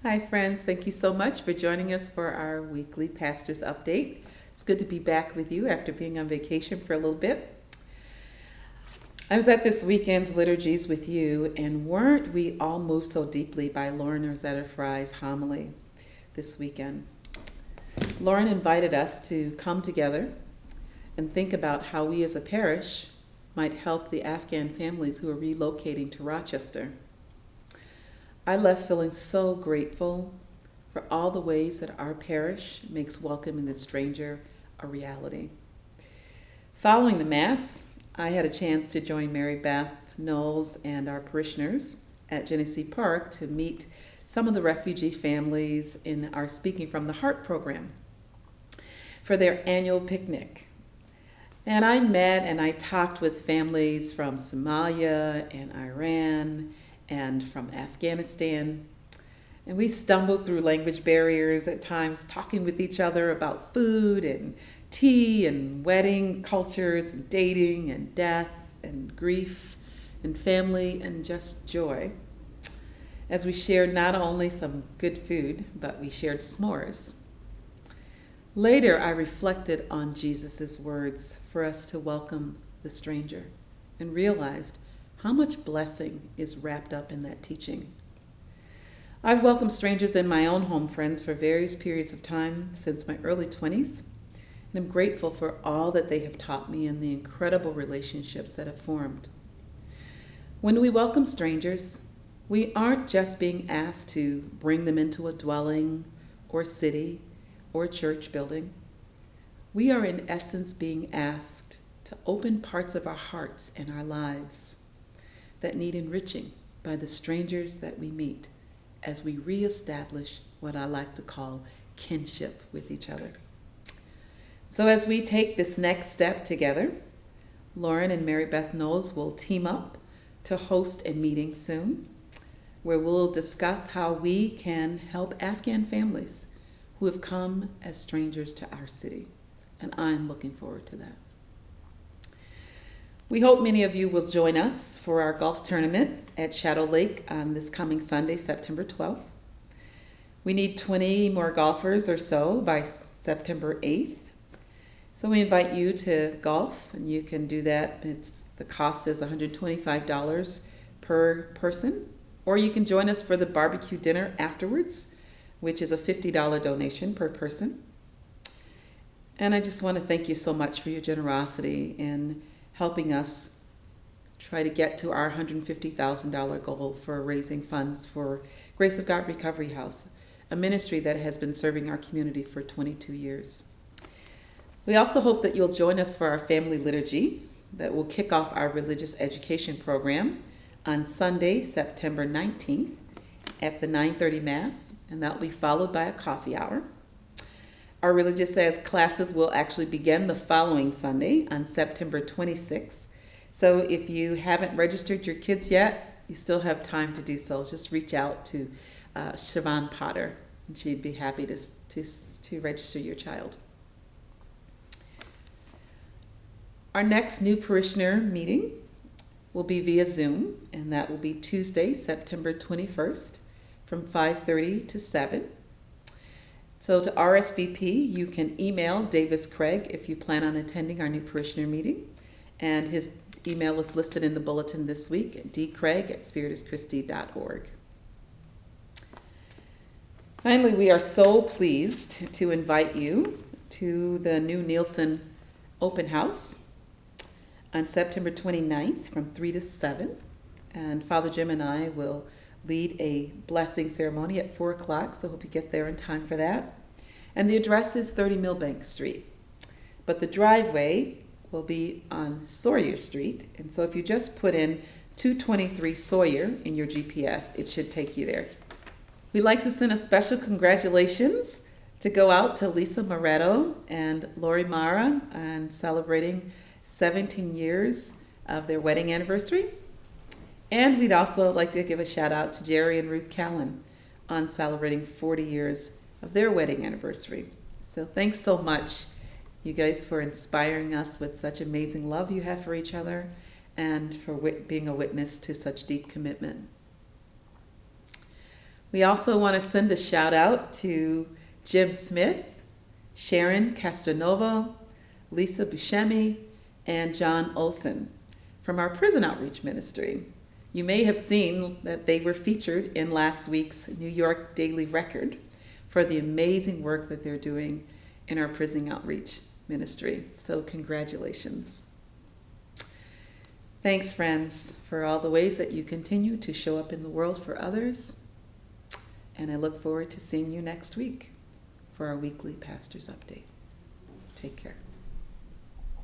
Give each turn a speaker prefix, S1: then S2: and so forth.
S1: Hi, friends. Thank you so much for joining us for our weekly Pastor's Update. It's good to be back with you after being on vacation for a little bit. I was at this weekend's liturgies with you, and weren't we all moved so deeply by Lauren Rosetta Fry's homily this weekend? Lauren invited us to come together and think about how we as a parish might help the Afghan families who are relocating to Rochester. I left feeling so grateful for all the ways that our parish makes welcoming the stranger a reality. Following the Mass, I had a chance to join Mary Beth Knowles and our parishioners at Genesee Park to meet some of the refugee families in our Speaking from the Heart program for their annual picnic. And I met and I talked with families from Somalia and Iran and from Afghanistan. And we stumbled through language barriers at times, talking with each other about food and tea and wedding cultures and dating and death and grief and family and just joy. As we shared not only some good food, but we shared s'mores. Later, I reflected on Jesus' words for us to welcome the stranger and realized how much blessing is wrapped up in that teaching. I've welcomed strangers in my own home, friends, for various periods of time since my early 20s, and I'm grateful for all that they have taught me and the incredible relationships that have formed. When we welcome strangers, we aren't just being asked to bring them into a dwelling or city or church building. We are in essence being asked to open parts of our hearts and our lives that need enriching by the strangers that we meet as we reestablish what I like to call kinship with each other. So as we take this next step together, Lauren and Mary Beth Knowles will team up to host a meeting soon where we'll discuss how we can help Afghan families who have come as strangers to our city. And I'm looking forward to that. We hope many of you will join us for our golf tournament at Shadow Lake on this coming Sunday, September 12th. We need 20 more golfers or so by September 8th. So we invite you to golf, and you can do that. The cost is $125 per person, or you can join us for the barbecue dinner afterwards, which is a $50 donation per person. And I just want to thank you so much for your generosity in helping us try to get to our $150,000 goal for raising funds for Grace of God Recovery House, a ministry that has been serving our community for 22 years. We also hope that you'll join us for our family liturgy that will kick off our religious education program on Sunday, September 19th at the 9:30 Mass, and that will be followed by a coffee hour. Our religious classes will actually begin the following Sunday on September 26th. So if you haven't registered your kids yet, you still have time to do so. Just reach out to Siobhan Potter, and she'd be happy to register your child. Our next new parishioner meeting will be via Zoom, and that will be Tuesday, September 21st from 5:30 to 7. So to RSVP, you can email Davis Craig if you plan on attending our new parishioner meeting. And his email is listed in the bulletin this week at dcraig@spirituschristi.org. Finally, we are so pleased to invite you to the new Nielsen Open House on September 29th from 3 to 7. And Father Jim and I will lead a blessing ceremony at 4 o'clock, so hope you get there in time for that. And the address is 30 Millbank Street. But the driveway will be on Sawyer Street, and so if you just put in 223 Sawyer in your GPS, it should take you there. We'd like to send a special congratulations to go out to Lisa Moretto and Lori Mara on celebrating 17 years of their wedding anniversary. And we'd also like to give a shout out to Jerry and Ruth Callan on celebrating 40 years of their wedding anniversary. So thanks so much, you guys, for inspiring us with such amazing love you have for each other and for being a witness to such deep commitment. We also want to send a shout out to Jim Smith, Sharon Castronovo, Lisa Buscemi, and John Olson from our prison outreach ministry. You may have seen that they were featured in last week's New York Daily Record for the amazing work that they're doing in our prison outreach ministry. So congratulations. Thanks, friends, for all the ways that you continue to show up in the world for others. And I look forward to seeing you next week for our weekly Pastor's Update. Take care.